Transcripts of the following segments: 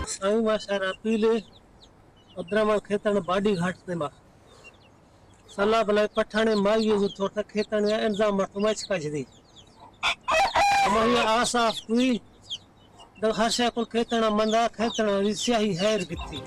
साई माशारा पीले अद्रमा खेतन बाडी घाट ते मा सला बला पठाने मागी जो थोटा खेतन या इंजा मटमच कजदी हमारी आशा हुई दखाशा को खेतन मंदा खेतन स्याही हैर गित्ती।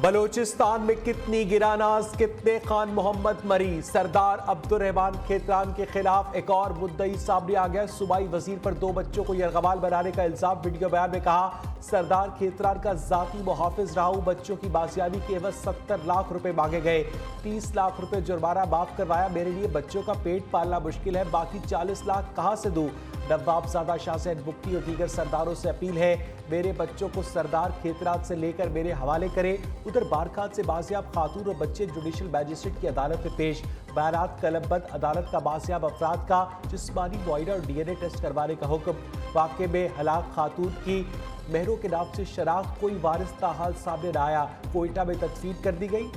बलूचिस्तान में कितनी गिरानाज, कितने खान मोहम्मद मरी। सरदार अब्दुर्रहमान खेतरान के खिलाफ एक और मुद्दई सामने आ गया। सूबाई वजीर पर 2 बच्चों को यरगमाल बनाने का इल्जाम। वीडियो बयान में कहा, सरदार खेतरान का जाती मुहाफिज रहा हूं। बच्चों की बाजियाबी के एवज 70 लाख रुपए मांगे गए। 30 लाख रुपए जुर्माना माफ करवाया। मेरे लिए बच्चों का पेट पालना मुश्किल है, बाकी 40 लाख कहां से दूं। नवाबजादा शाहजैन बुक्टी और दीगर सरदारों से अपील है, मेरे बच्चों को सरदार खेतरान से लेकर मेरे हवाले करें। उधर बारखात से बाजियाब खातून और बच्चे जुडिशल मैजिस्ट्रेट की अदालत में पेश। बयानात कलमबंद। अदालत का बाजियाब अफराद का जिस्मानी मुआयना और DNA टेस्ट करवाने का हुक्म। वाक़े में हलाक खातून की मेहरों के नाम से शनाख्त कोई वारिस ताहाल सामने न आया। कोयटा में तदफीन कर दी गई।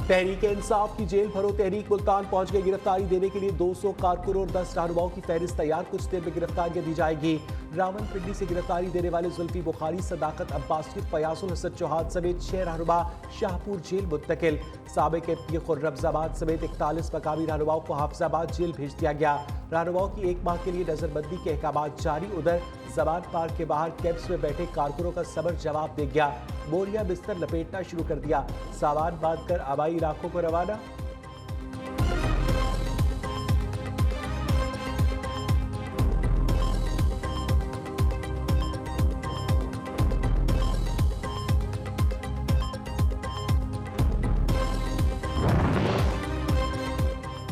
तहरीक इंसाफ की जेल भरो तहरीक मुल्तान पहुंच गई। गिरफ्तारी देने के लिए 200 कारकुनों और 10 रहनुमाओं की फहरिस्त तैयार। कुछ देर में गिरफ्तारियां दी जाएगी। रावलपिंडी से गिरफ्तारी देने वाले जुल्फी बुखारी, सदाकत अब्बासी, फयाजुल हसन चौहान समेत 6 रहनुमा शाहपुर जेल मुंतकिल। साबिक MP खुर्रम जमान समेत 41 मकामी रहनुमाओं को हाफिजाबाद जेल भेज दिया गया। रहनुमाओं की 1 माह के लिए नजरबंदी के अहकाम जारी। उधर जमान पार्क के बाहर कैंप्स में बैठे कारकुनों का सबर जवाब दे गया। बोरिया बिस्तर लपेटना शुरू कर दिया। सामान बांधकर आबाई इलाकों को रवाना।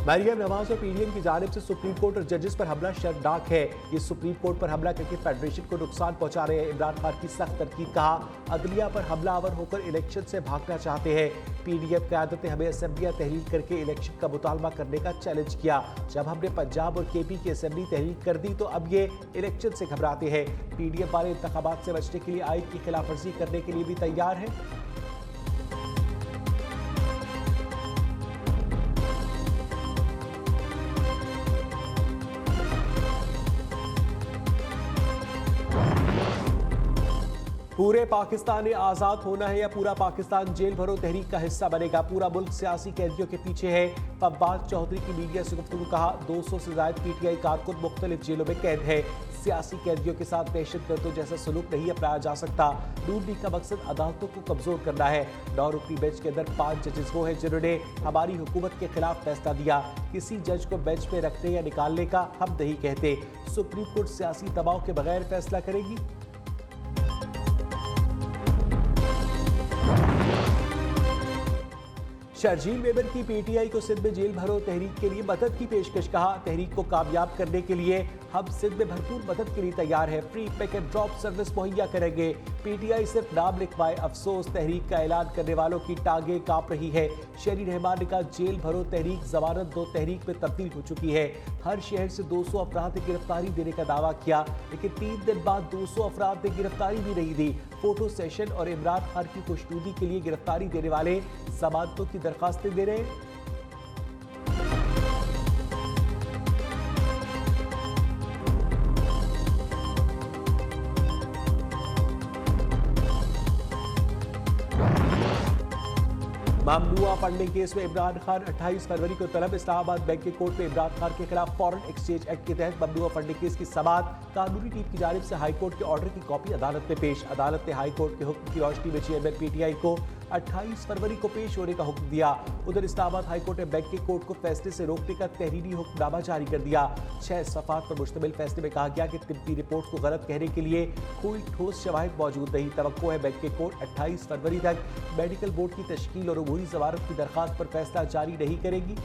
मरियम नवाज और PDM की जानिब से सुप्रीम कोर्ट और जजेस पर हमला शर्मनाक है। ये सुप्रीम कोर्ट पर हमला करके फेडरेशन को नुकसान पहुंचा रहे हैं। इमरान खान की सख्त तनकीद। कहा, अदलिया पर हमलावर होकर इलेक्शन से भागना चाहते हैं। PDM क़यादत ने हमें असेंबलियां तहलील करके इलेक्शन का मुतालबा करने का चैलेंज किया। जब हमने पंजाब और KP की असेंबली तहलील कर दी तो अब ये इलेक्शन से घबराते हैं। PDM वाले इंतखाबात से बचने के लिए आइन की खिलाफ वर्जी करने के लिए भी तैयार है। पूरे पाकिस्तान ने आज़ाद होना है या पूरा पाकिस्तान जेल भरो तहरीक का हिस्सा बनेगा। पूरा मुल्क सियासी कैदियों के पीछे है। फब्बास चौधरी की मीडिया से गुफ्तगू। कहा, 200 से ज्यादा PTI कारकुन मुख्तलिफ जेलों में कैद है। सियासी कैदियों के साथ दहशतगर्दों जैसा सलूक नहीं अपनाया जा सकता। नून लीग का मकसद अदालतों को कमजोर करना है। 9 रुकनी बेंच के अंदर 5 जजेस वो हैं जिन्होंने हमारी हुकूमत के खिलाफ फैसला दिया। किसी जज को बेंच पे रखने या निकालने का हम नहीं कहते। सुप्रीम कोर्ट सियासी दबाव के बगैर फैसला करेगी। शर्जील मेमन की PTI को सिंध में जेल भरो तहरीक के लिए मदद की पेशकश। कहा, तहरीक को कामयाब करने के लिए हम सिंध में भरपूर मदद के लिए तैयार है। Free pick and drop service मुहैया करेंगे। PTI सिर्फ नाम लिखवाए। अफसोस, तहरीक का ऐलान करने वालों की टांगें कांप रही है। शहरी रहमान ने कहा, जेल भरो तहरीक जमानत 2 तहरीक में तब्दील हो चुकी है। हर शहर से 200 अफराद ने गिरफ्तारी देने का दावा किया, लेकिन 3 दिन बाद 200 अफराद ने गिरफ्तारी भी नहीं दी। फोटो सेशन और इमरान खान की खुशनुदी के लिए गिरफ्तारी देने वाले जमानतों की दरखास्तें दे रहे हैं। ममनुआ फंडिंग केस में इमरान खान 28 फरवरी को तलब। इस्लामाबाद बैंक के कोर्ट में इमरान खान के खिलाफ फॉरेन एक्सचेंज एक्ट के तहत ममनुआ फंडिंग केस की समाअत। कानूनी टीम की जानिब से हाई कोर्ट के ऑर्डर की कॉपी अदालत में पेश। अदालत ने हाई कोर्ट के हुक्म की रोशनी में चेयरमैन PTI को 28 फरवरी को पेश होने का हुक्म दिया। उधर इस्लामाबाद हाई कोर्ट ने बैंक के कोर्ट को फैसले से रोकने का तहरीरी हुक्मनामा जारी कर दिया। 6 सफ़ात पर मुश्तमिल फैसले में कहा गया कि तिब्बी रिपोर्ट को गलत कहने के लिए कोई ठोस शवाहिद मौजूद नहीं। तवक्को है बैंक के कोर्ट 28 फरवरी तक मेडिकल बोर्ड की तश्कील और अबूरी ज़मानत की दरखास्त पर फैसला जारी नहीं करेगी।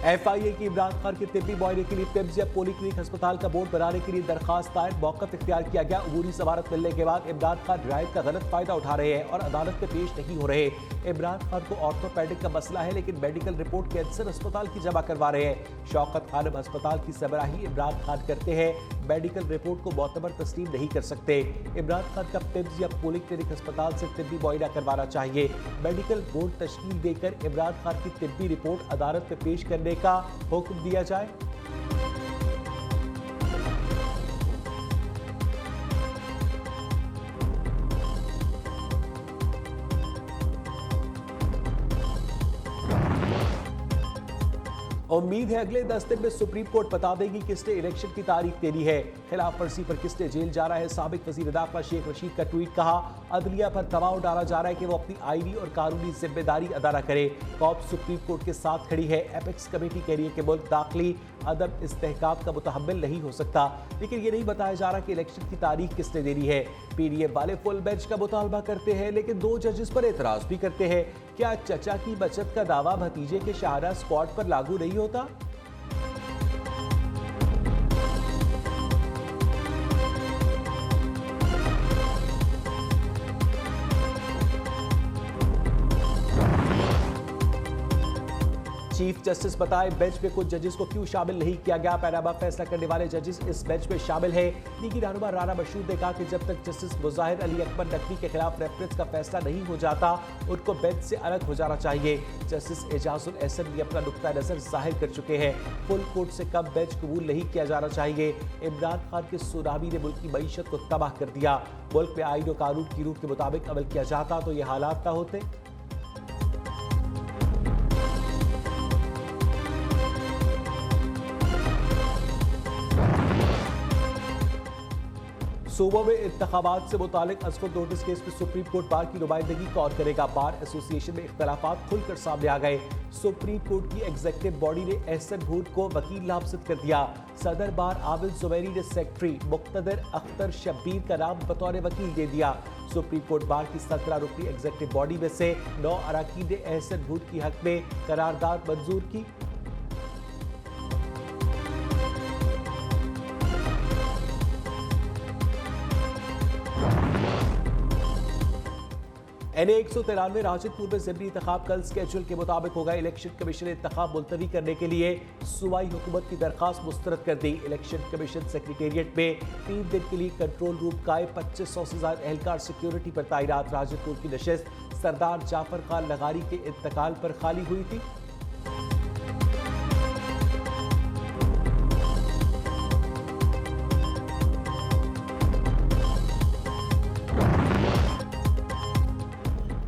FIA की इमरान खान के तिब्बी मुआयने के लिए पिम्स या पॉलीक्लिनिक अस्पताल का बोर्ड बनाने के लिए दरखास्त दायर, मौक़िफ़ इख्तियार किया गया। अबूरी ज़मानत मिलने के बाद इमरान खान रियायत का गलत फायदा उठा रहे हैं और अदालत में पेश नहीं हो रहे। इमरान खान को ऑर्थोपेडिक का मसला है, लेकिन मेडिकल रिपोर्ट कैंसर अस्पताल की जमा करवा रहे हैं। शौकत खानम अस्पताल की सरबराही इमरान खान करते हैं, मेडिकल रिपोर्ट को मोतबर तस्लीम नहीं कर सकते। इमरान खान का पिम्स या पॉलीक्लिनिक अस्पताल से तिब्बी मुआयना करवाना चाहिए। मेडिकल बोर्ड तश्कील देकर इमरान खान की तिब्बी रिपोर्ट अदालत में पेश करने का हुक्म दिया जाए। उम्मीद है अगले 10 दिन में सुप्रीम कोर्ट बता देगी किसने इलेक्शन की तारीख देनी है। खिलाफ वर्जी पर किसने जेल जा रहा है। साबिक वजीर दाखिला शेख रशीद का ट्वीट, कहा अदलिया पर दबाव डाला जा रहा है कि वो अपनी आईनी और कानूनी जिम्मेदारी अदा न करे। कौम सुप्रीम कोर्ट के साथ खड़ी है। एपेक्स कमेटी कह रही है कि मुल्क दाखिली अदम इस्तेहकाम का मुतहम्मिल नहीं हो सकता, लेकिन ये नहीं बताया जा रहा कि इलेक्शन की तारीख किसने देनी है। PDM वाले फुल बेंच का मुतालबा करते हैं, लेकिन 2 जजेस पर एतराज भी करते हैं। क्या चचा की बचत का दावा भतीजे के शाहरा स्क्वाड पर लागू नहीं होता? चीफ जस्टिस बताए बेंच में कुछ जजेस को क्यों शामिल नहीं किया गया। पैनामा फैसला करने वाले जजेस इस बेंच में शामिल है। लीगी रहनुमा राना मशहूद ने कहा कि जब तक जस्टिस मुजाहिर अली अकबर नकवी के खिलाफ रेफरेंस का फैसला नहीं हो जाता, उनको बेंच से अलग हो जाना चाहिए। जस्टिस एजाजुल एहसन भी अपना नुक्ता नजर जाहिर कर चुके हैं। फुल कोर्ट से कम बेंच कबूल नहीं किया जाना चाहिए। इमरान खान के सुनामी ने मुल्क की मईशत को तबाह कर दिया। मुल्क में आईन और कानून की रूह के मुताबिक अमल किया जाता तो ये हालात ना होते। सूबों में इंतखाबात से मुतालिक असफर नोटिस केस में सुप्रीम कोर्ट बार की नुमाइंदगी कौन करेगा। बार एसोसिएशन में इख्तलाफात खुलकर सामने आ गए। सुप्रीम कोर्ट की एग्जीक्यूटिव बॉडी ने एहसन भूट को वकील नामजद कर दिया। सदर बार आबिद जुबैरी ने सेक्रेटरी मुक्तदर अख्तर शब्बीर का नाम बतौर वकील दे दिया। सुप्रीम कोर्ट बार की 17 रुकनी एग्जीक्यूटिव बॉडी में से 9 अरकान ने एहसन भूट की हक में करारदाद मंजूर की। NA 193 राशिदपुर में ज़िमनी इंतखाब कल स्केड्यूल के मुताबिक होगा। इलेक्शन कमीशन ने इंतखाब मुलतवी करने के लिए सूबाई हुकूमत की दरखास्त मुस्तरद कर दी। इलेक्शन कमीशन सेक्रेटेरिएट में 3 दिन के लिए कंट्रोल रूम कायम, 2500 से ज्यादा एहलकार सिक्योरिटी पर तैनात। राशिदपुर की नशिस्त सरदार जाफर खान लगारी के इंतकाल पर खाली हुई थी।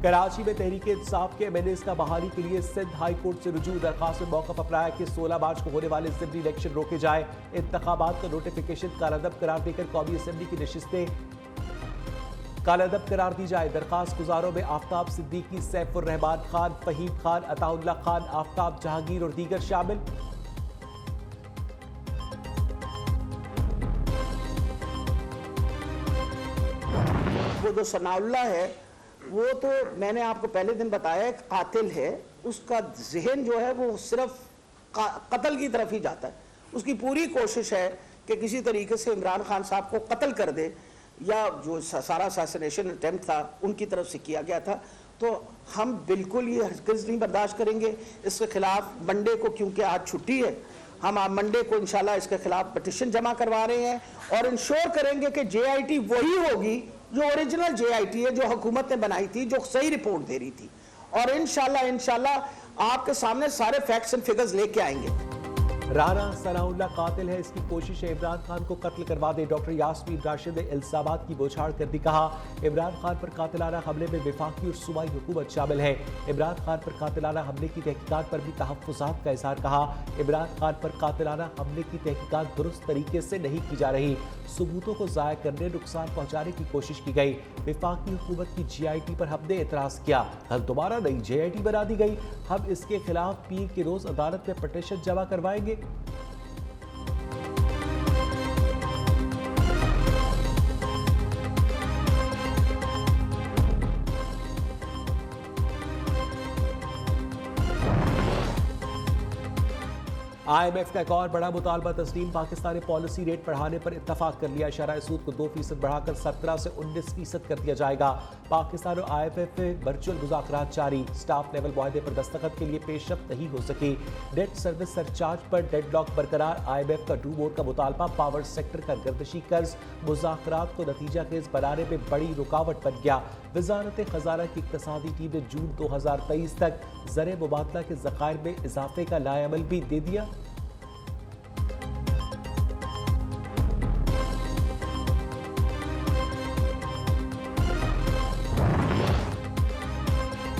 कराची में तहरीके इंसाफ के MNAs का बहाली के लिए सिंध हाई कोर्ट से रुजू। दरखास्त में मौका अपनाया कि 16 मार्च को होने वाले ज़िमनी इलेक्शन रोके जाए। इंतखाबात का नोटिफिकेशन कालादम करार देकर कौमी असम्बली की नशिस्तें कालादम करार दी जाए। दरखास्त गुजारों में आफ्ताब सिद्दीकी, सैफुर रहमान खान, फहीम खान, अताउल्ला खान, आफ्ताब जहांगीर और दीगर शामिल। वो जो सनाउल्लाह है वो तो मैंने आपको पहले दिन बताया कातिल है। उसका जहन जो है वो सिर्फ कत्ल की तरफ ही जाता है। उसकी पूरी कोशिश है कि किसी तरीके से इमरान खान साहब को कत्ल कर दे, या जो सारा असैसिनेशन अटेम्प्ट था उनकी तरफ से किया गया था। तो हम बिल्कुल ये हरगिज़ नहीं बर्दाश्त करेंगे इसके खिलाफ। मंडे को, क्योंकि आज छुट्टी है, हम आप मंडे को इंशाल्लाह इसके खिलाफ पिटिशन जमा करवा रहे हैं और इंश्योर करेंगे कि JIT वही होगी जो ओरिजिनल JIT है, जो हुकूमत ने बनाई थी, जो सही रिपोर्ट दे रही थी। और इंशाल्लाह आपके सामने सारे फैक्ट्स एंड फिगर्स लेके आएंगे। राना सनाउल्लाह कातिल है, इसकी कोशिश है इमरान खान को कत्ल करवा दे। डॉक्टर यास्मीन राशिद ने इल्जामात की बौछार कर दी। कहा इमरान खान पर कातिलाना हमले में वफाकी और सूबाई हुकूमत शामिल है। इमरान खान पर कातिलाना हमले की तहकीकात पर भी तहफ़्फ़ुज़ात का इज़हार। कहा इमरान खान पर कातिलाना हमले की तहकीकात दुरुस्त तरीके से नहीं की जा रही। सबूतों को ज़ाया करने, नुकसान पहुँचाने की कोशिश की गई। वफाकी हुकूमत की JIT पर हमने एतराज़ किया, कल दोबारा नई JIT बना दी गई। हम इसके खिलाफ पीर के रोज़ अदालत में पिटीशन जमा करवाएंगे। IMF का एक और बड़ा मुतालबा तस्लीम। पाकिस्तान ने पॉलिसी रेट बढ़ाने पर इत्तफाक कर लिया। शरह सूद को 2% बढ़ाकर 17 से 19% कर दिया जाएगा। पाकिस्तान और IMF में वर्चुअल मुज़ाकरात जारी। स्टाफ लेवल मुआहदे पर दस्तखत के लिए पेशरफ्त नहीं हो सकी। डेट सर्विस सरचार्ज पर डेडलॉक बरकरार। IMF का डू बोर्ड का मुतालबा। पावर सेक्टर का गर्दशी कर्ज मुज़ाकरात को नतीजा खेज बनाने में बड़ी रुकावट बन गया। वजारत खजाना की इक्तसादी टीम ने जून 2023 तक ज़र मुबादला के ज़खायर में इजाफे का लाएअमल भी दे दिया।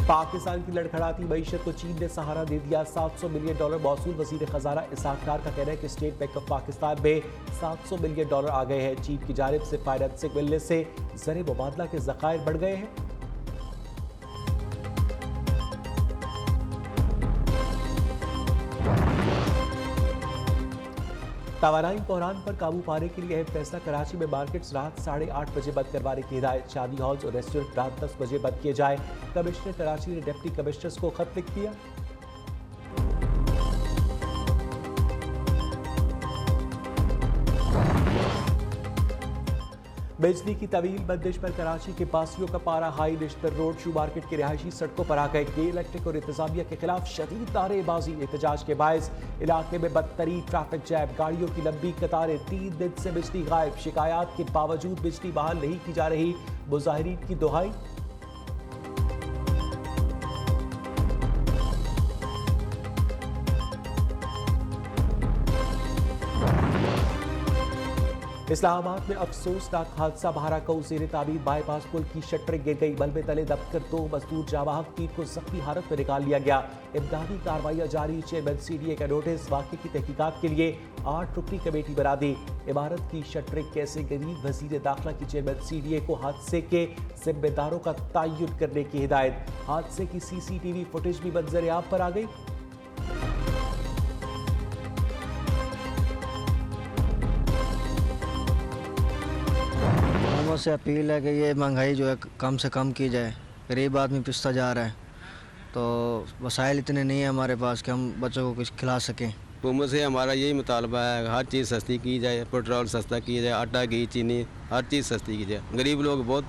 पाकिस्तान की लड़खड़ाती मईशत को चीन ने सहारा दे दिया। $700 मिलियन मौसूल। वजीर खजाना इसहाक डार का कहना है कि स्टेट बैंक ऑफ पाकिस्तान में $700 मिलियन आ गए हैं। चीन की जानिब से फाइनेंसिंग मिलने से ज़र मुबादला के ज़खायर बढ़ गए हैं। तवानाई बहरान पर काबू पाने के लिए अहम फैसला। कराची में मार्केट्स रात 8:30 बजे बंद करवाने की हिदायत। शादी हॉल्स और रेस्टोरेंट रात 10 बजे बंद किए जाए। कमिश्नर कराची ने डिप्टी कमिश्नर्स को खत लिख दिया। बिजली की तवील बंदिश पर कराची के बासियों का पारा हाई। निश्तर रोड शू मार्केट की रिहायशी सड़कों पर आ गए। के इलेक्ट्रिक और इंतजामिया के खिलाफ शदीद नारेबाजी। एहतजाज के बायस इलाके में बदतरीन ट्रैफिक जैम। गाड़ियों की लंबी कतारें। 3 दिन से बिजली गायब। शिकायत के बावजूद बिजली बहाल नहीं की जा रही। मुजाहिरीन की दुहाई। इस्लामाबाद में अफसोसनाक हादसा। बहाराकऊ ज़ेरे तामीर बाईपास पुल की शटरें गिर गई। मलबे तले दबकर 2 मजदूर जावाहक 3 को जख्मी हालत में निकाल लिया गया। इमदादी कार्रवाइयां जारी। चेयरमैन CDA का नोटिस। वाक़े की तहकीकात के लिए 8 रुकनी कमेटी बना दी। इमारत की शटरें कैसे गिरी। वजीर दाखिला की चेयरमैन CDA को हादसे के जिम्मेदारों का तयन करने की हिदायत। हादसे की CCTV फुटेज भी मंजर आम पर आ गई। से अपील है कि ये महंगाई जो है कम से कम की जाए। गरीब आदमी पिसता जा रहा है, तो वसाइल इतने नहीं है हमारे पास कि हम बच्चों को कुछ खिला सकें। हुकूमत से हमारा यही मुतालबा है, हर चीज़ सस्ती की जाए। पेट्रोल सस्ता किया जाए, आटा घी चीनी हर चीज़ सस्ती की जाए। गरीब लोग बहुत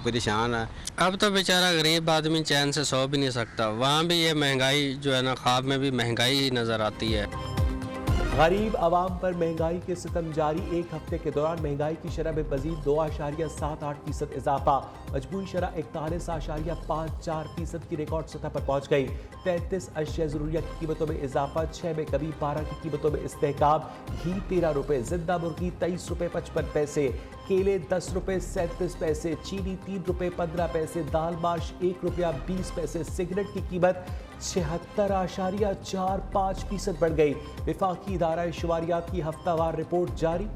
परेशान है। अब तो बेचारा गरीब आदमी चैन से सो भी नहीं सकता। वहाँ भी ये महंगाई जो है ना, ख्वाब में भी महंगाई ही नज़र आती है। गरीब आवाम पर महंगाई के सितम जारी। एक हफ्ते के दौरान महंगाई की शरह में मजीद 2.78% इजाफा। मजबूरी शरह 41.54% की रिकॉर्ड सतह पर पहुंच गई। 33 अशिया ज़रूरिया की कीमतों में इजाफा। 6 में कमी। 12 की कीमतों में इस्तेहकाम। घी 13 रुपये। जिंदा मुर्गी 23 रुपये 55 पैसे। केले 10 रुपये 37 पैसे। चीनी 3 रुपये 15 पैसे। दाल माश 1 रुपया 20 पैसे। सिगरेट की कीमत 76.45% बढ़ गई। विफाकी इदारा शुमारियात की हफ्तावार रिपोर्ट जारी।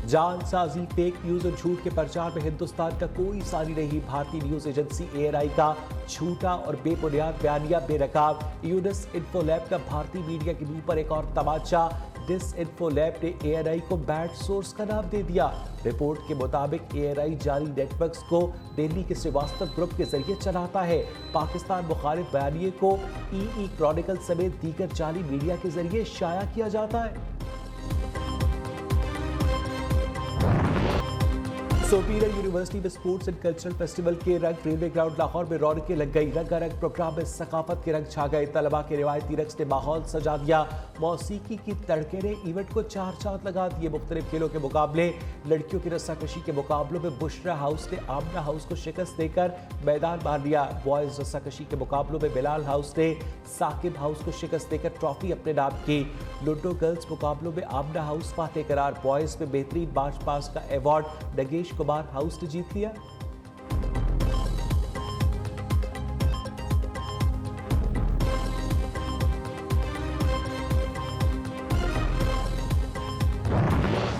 जानसाजी, फेक न्यूज और झूठ के प्रचार में हिंदुस्तान का कोई सानी नहीं। भारतीय न्यूज एजेंसी ANI का झूठा और बेबुनियाद बयानिया बेनकाब। यूनिस इन्फोलैब का भारतीय मीडिया के मुंह पर एक और तमाचा। डिस इन्फोलैब ने ANI को बैड सोर्स का नाम दे दिया। रिपोर्ट के मुताबिक ANI जारी नेटवर्क्स को दिल्ली के श्रीवास्तव ग्रुप के जरिए चलाता है। पाकिस्तान मुखालिफ बयानिए को EE क्रॉनिकल समेत दीगर जाली मीडिया के जरिए शाया किया जाता है। सुपीरियर यूनिवर्सिटी में स्पोर्ट्स एंड कल्चरल फेस्टिवल के रंग। रेलवे ग्राउंड लाहौर में रौनकें लग गई। रंगारंग प्रोग्राम में सकाफत के रंग छा गए। तलबा के रिवायती रक्स ने माहौल सजा दिया। मौसीकी की तड़के ने इवेंट को 4 चांद लगा दिए। मुख्तलिफ खेलों के मुकाबले। लड़कियों की रस्साकशी के मुकाबलों में बुशरा हाउस ने आमना हाउस को शिकस्त देकर मैदान मार लिया। बॉयज रस्साकशी के मुकाबलों में बिलाल हाउस ने साकिब हाउस को शिकस्त देकर ट्रॉफी अपने नाम की। लूडो गर्ल्स मुकाबलों में आमना हाउस फातेह करार। बॉयज में बेहतरीन मार्च पास का अवार्ड नगेश कुमार हाउस ने जीत लिया।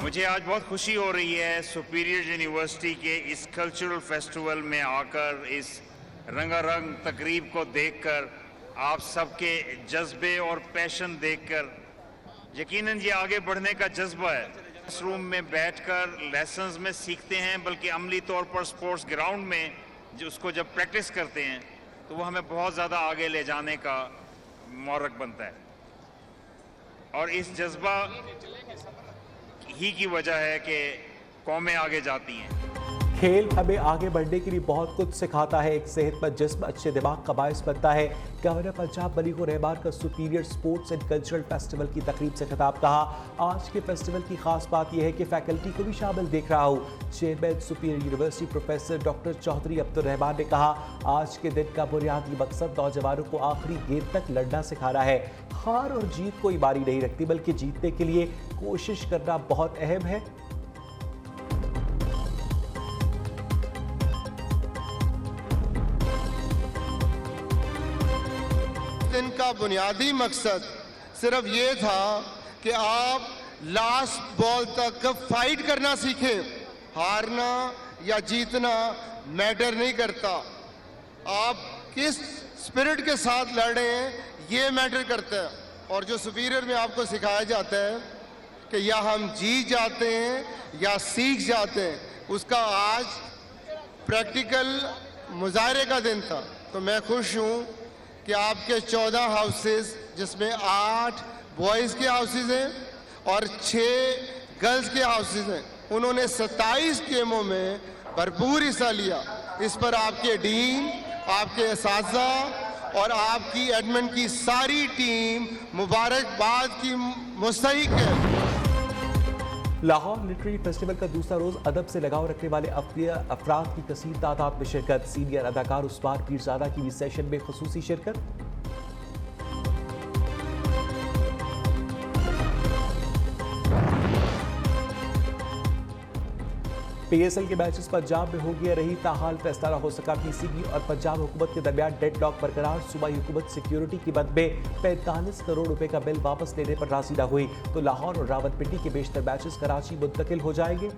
मुझे आज बहुत खुशी हो रही है सुपीरियर यूनिवर्सिटी के इस कल्चरल फेस्टिवल में आकर, इस रंगारंग तकरीब को देखकर, आप सबके जज्बे और पैशन देखकर। यकीनन ये आगे बढ़ने का जज्बा है क्लासरूम में बैठकर लेसन्स में सीखते हैं, बल्कि अमली तौर पर स्पोर्ट्स ग्राउंड में जो उसको जब प्रैक्टिस करते हैं तो वो हमें बहुत ज़्यादा आगे ले जाने का मोहरक बनता है। और इस जज्बा ही की वजह है कि कौमें आगे जाती हैं। खेल हमें आगे बढ़ने के लिए बहुत कुछ सिखाता है। एक सेहतमंद जिस्म अच्छे दिमाग का बायस बनता है। गवर्नर पंजाब मलिक रहमान का superior sports and cultural festival की तकरीब से खिताब। कहा, आज के फेस्टिवल की खास बात यह है कि फैकल्टी को भी शामिल देख रहा हूँ। Chairman superior university professor doctor Chaudhry Abdul Rahman ने कहा, आज के दिन का बुनियादी मकसद नौजवानों को आखिरी गेंद तक लड़ना सिखाना है। हार और जीत कोई मारी नहीं रखती, बल्कि जीतने के लिए कोशिश करना बहुत अहम है। दिन का बुनियादी मकसद सिर्फ ये था कि आप लास्ट बॉल तक फाइट करना सीखें। हारना या जीतना मैटर नहीं करता, आप किस स्पिरिट के साथ लड़ रहे हैं ये मैटर करता है। और जो सुपीरियर में आपको सिखाया जाता है कि या हम जीत जाते हैं या सीख जाते हैं, उसका आज प्रैक्टिकल मुजाहरे का दिन था। तो मैं खुश हूँ कि आपके 14 हाउसेस, जिसमें 8 बॉयज़ के हाउसेस हैं और 6 गर्ल्स के हाउसेस हैं, उन्होंने 27 गेमों में भरपूर हिस्सा लिया। इस पर आपके डीन, आपके असातिज़ा और आपकी एडमिन की सारी टीम मुबारकबाद की मुस्तहिक है। लाहौर लिटरेरी फेस्टिवल का दूसरा रोज अदब से लगाव रखने वाले अफराद की कसीर तादाद में शिरकत। सीनियर अदाकार उस्मान पीरजादा की भी सेशन में खुसूसी शिरकत। पीएसएल के मैचेस पंजाब में हो गया रही, ताहाल फैसला न हो सका। पीसीबी और पंजाब हुकूमत के दरमियान डेडलॉक बरकरार। सूबाई हुकूमत सिक्योरिटी की मद में 45 करोड़ रुपए का बिल वापस लेने पर राजी न हुई तो लाहौर और रावलपिंडी के बेशतर मैचेस कराची मुंतकिल हो जाएंगे।